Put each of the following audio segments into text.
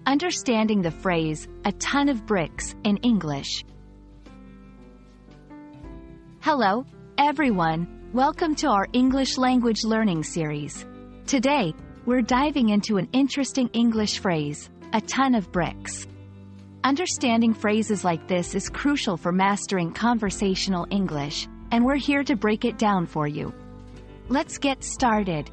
Understanding the phrase, a ton of bricks, in English. Hello, everyone. Welcome to our English language learning series. Today, we're diving into an interesting English phrase, a ton of bricks. Understanding phrases like this is crucial for mastering conversational English, and we're here to break it down for you. Let's get started.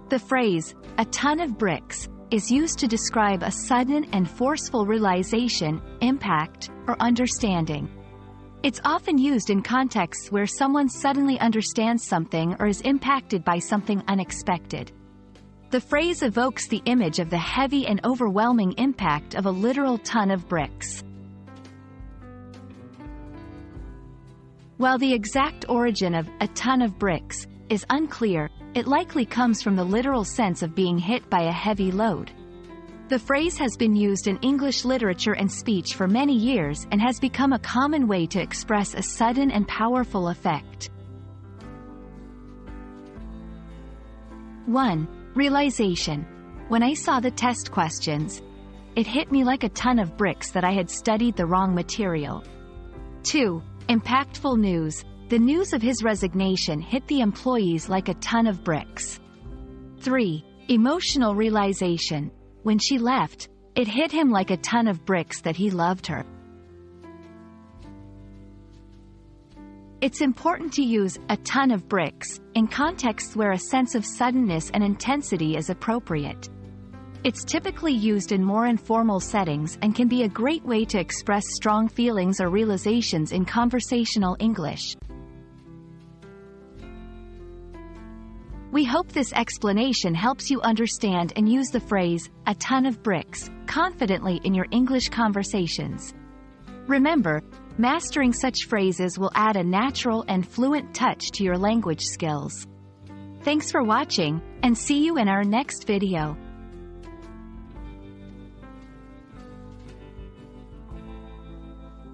The phrase, a ton of bricks, is used to describe a sudden and forceful realization, impact, or understanding. It's often used in contexts where someone suddenly understands something or is impacted by something unexpected. The phrase evokes the image of the heavy and overwhelming impact of a literal ton of bricks. While the exact origin of a ton of bricks is unclear, it likely comes from the literal sense of being hit by a heavy load. The phrase has been used in English literature and speech for many years and has become a common way to express a sudden and powerful effect. 1. Realization. When I saw the test questions, it hit me like a ton of bricks that I had studied the wrong material. 2. Impactful news. The news of his resignation hit the employees like a ton of bricks. 3. Emotional realization. When she left, it hit him like a ton of bricks that he loved her. It's important to use a ton of bricks in contexts where a sense of suddenness and intensity is appropriate. It's typically used in more informal settings and can be a great way to express strong feelings or realizations in conversational English. We hope this explanation helps you understand and use the phrase, a ton of bricks, confidently in your English conversations. Remember, mastering such phrases will add a natural and fluent touch to your language skills. Thanks for watching, and see you in our next video.